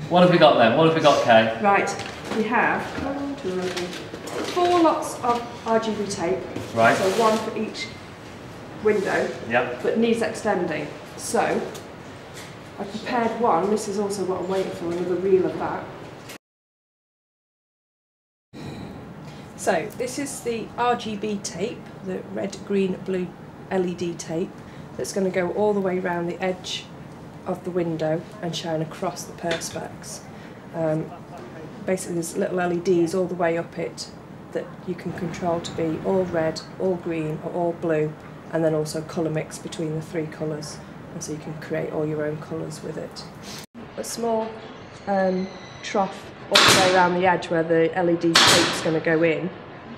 What have we got then? What have we got, Kay? Right, we have 4 lots of RGB tape. Right. So 1 for each window. Yep. But needs extending. So I prepared one. This is also what I'm waiting for, another reel of that. So this is the RGB tape, the red, green, blue LED tape that's going to go all the way around the edge of the window and shine across the perspex. Basically there's little LEDs all the way up it that you can control to be all red, all green or all blue, and then also colour mix between the 3 colours, and so you can create all your own colours with it. A small trough all the way around the edge where the LED tape is going to go in,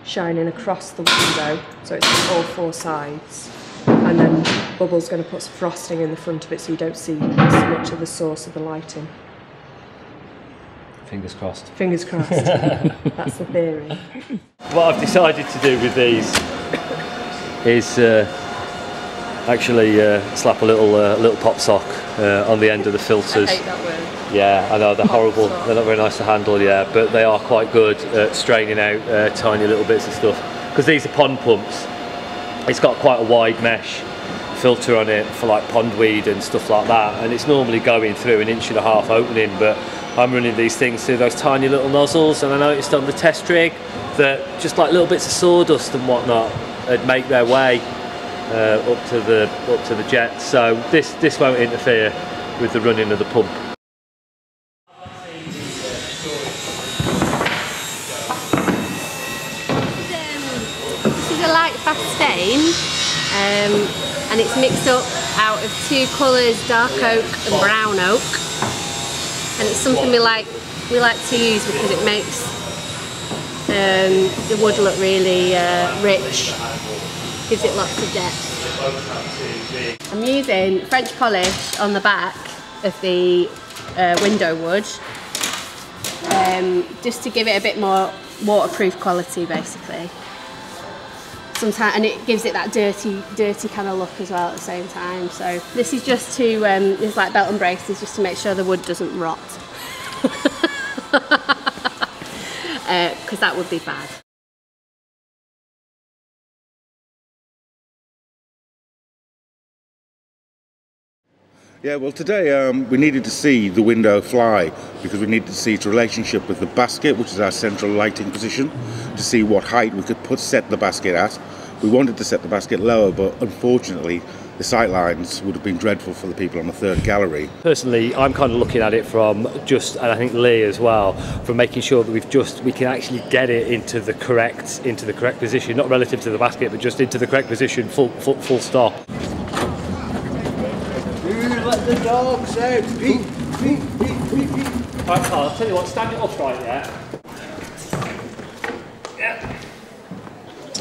shining across the window, so it's on all 4 sides. And then Bubble's going to put some frosting in the front of it so you don't see so much of the source of the lighting. Fingers crossed. Fingers crossed. That's the theory. What I've decided to do with these is actually slap a little pop sock on the end of the filters. I hate that word. Yeah, I know, they're horrible. They're not very nice to handle, yeah, but they are quite good at straining out tiny little bits of stuff. Because these are pond pumps. It's got quite a wide mesh filter on it for like pondweed and stuff like that, and it's normally going through an 1.5 inch opening, but I'm running these things through those tiny little nozzles, and I noticed on the test rig that just like little bits of sawdust and whatnot would make their way up to the jet. So this won't interfere with the running of the pump. This is a light fast stain, and it's mixed up out of 2 colours, dark oak and brown oak, and it's something we like to use because it makes the wood look really rich, gives it lots of depth. I'm using French polish on the back of the window wood, just to give it a bit more waterproof quality basically. Sometimes, and it gives it that dirty kind of look as well at the same time. So this is just to, it's like belt and braces, just to make sure the wood doesn't rot. Because that would be bad. Yeah, well today we needed to see the window fly because we needed to see its relationship with the basket, which is our central lighting position, to see what height we could set the basket at. We wanted to set the basket lower, but unfortunately the sight lines would have been dreadful for the people on the 3rd gallery. Personally, I'm kind of looking at it from just, and I think Lee as well, from making sure that we can actually get it into the correct position, not relative to the basket, but just into the correct position, full stop. Let the dogs out. Pete, Pete, Pete, Pete, Pete. Right, Carl, I'll tell you what, stand it upright, yeah? Yeah.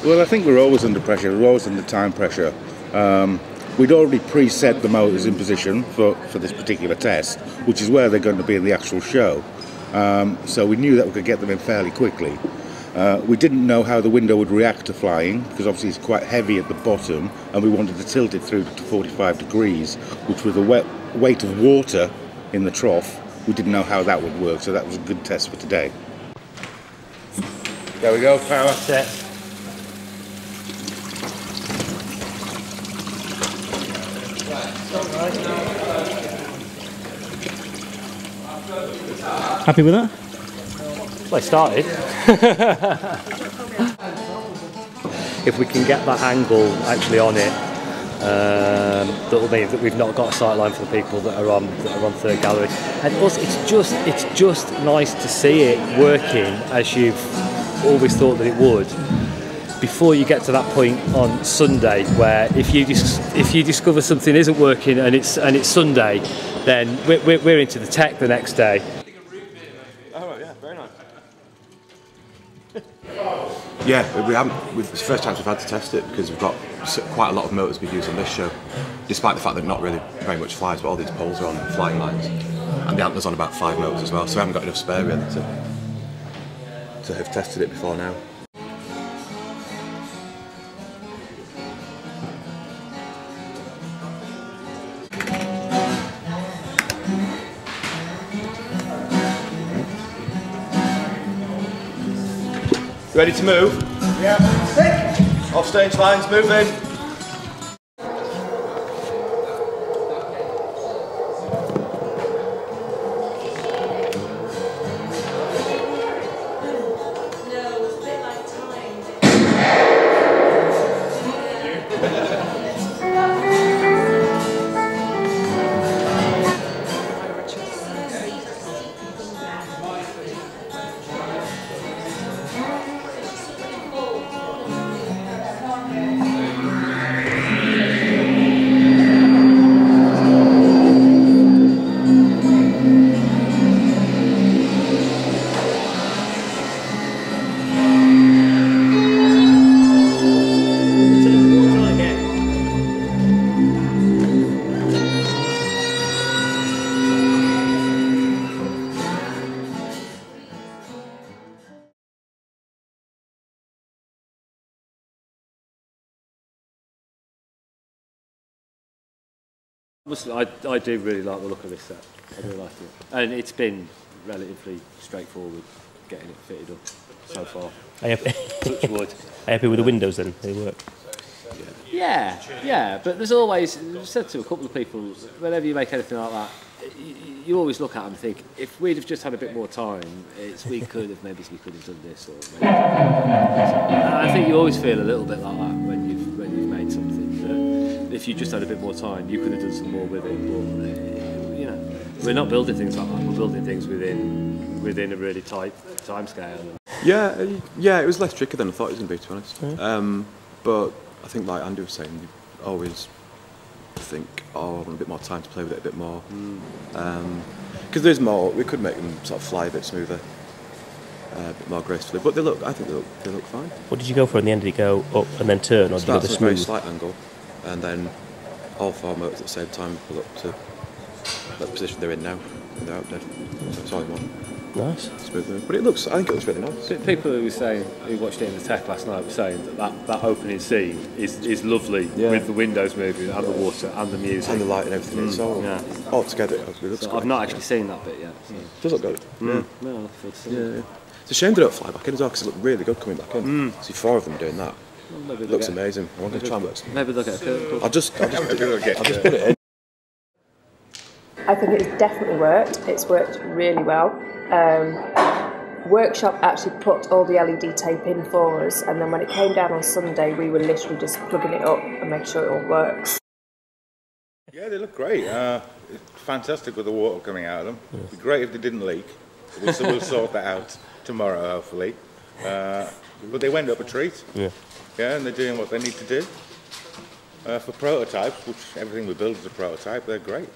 Well, I think we're always under pressure, we're always under time pressure. We'd already preset the motors in position for this particular test, which is where they're going to be in the actual show. So we knew that we could get them in fairly quickly. We didn't know how the window would react to flying, because obviously it's quite heavy at the bottom, and we wanted to tilt it through to 45 degrees, which with the weight of water in the trough, we didn't know how that would work, so that was a good test for today. There we go, power set. Happy with that? Well, I started. If we can get that angle actually on it, that'll mean that we've not got a sight line for the people that are on 3rd gallery. And also, it's just nice to see it working as you've always thought that it would. Before you get to that point on Sunday, where if you discover something isn't working and it's Sunday, then we're into the tech the next day. Oh yeah, very nice. Yeah, it's the first chance we've had to test it because we've got quite a lot of motors we use on this show, despite the fact that not really very much flies, but all these poles are on flying lines, and the antler's on about 5 motors as well, so we haven't got enough spare really to have tested it before now. Ready to move? Yeah. Off stage lines, moving. I do really like the look of this set. I do like it, and it's been relatively straightforward getting it fitted up so far. Touch wood. Are you happy with the windows then? They work. Yeah, but there's always, I've said to a couple of people, whenever you make anything like that, you always look at them and think, if we'd have just had a bit more time, we could have done this, or maybe. I think you always feel a little bit like that when you've made something that if you just had a bit more time, you could have done some more with it. But you know, we're not building things like that. We're building things within a really tight time scale. Yeah, it was less tricky than I thought it was going to be, to be honest. But I think, like Andy was saying, you always think, oh, I want a bit more time to play with it a bit more. Because there's more, we could make them sort of fly a bit smoother, a bit more gracefully. But I think they look fine. What did you go for in the end? Did you go up and then turn, or did you go the Start from a very smooth? slight angle, and then all 4 motors at the same time pull up to the position they're in now. And they're out dead. So it's all in one. Nice. Smooth move. But I think it looks really nice. People who watched it in the tech last night were saying that opening scene is lovely, with the windows moving and the water and the music And the light and everything. It's all together. It looks so great. I've not actually seen that bit yet. So. It does look good. No, I look forward to seeing it. Yeah. It's a shame they don't fly back in as well, because it looked really good coming back in. See 4 of them doing that. Well, It looks amazing. I want to try and work something. Maybe they'll get a curtain. I'll just put it in. I think it's definitely worked. It's worked really well. Workshop actually put all the LED tape in for us, and then when it came down on Sunday, we were literally just plugging it up and making sure it all works. Yeah, they look great. It's fantastic with the water coming out of them. It'd be great if they didn't leak. We'll sort that out tomorrow, hopefully. But they went up a treat. Yeah, and they're doing what they need to do. For prototypes, which everything we build is a prototype, they're great.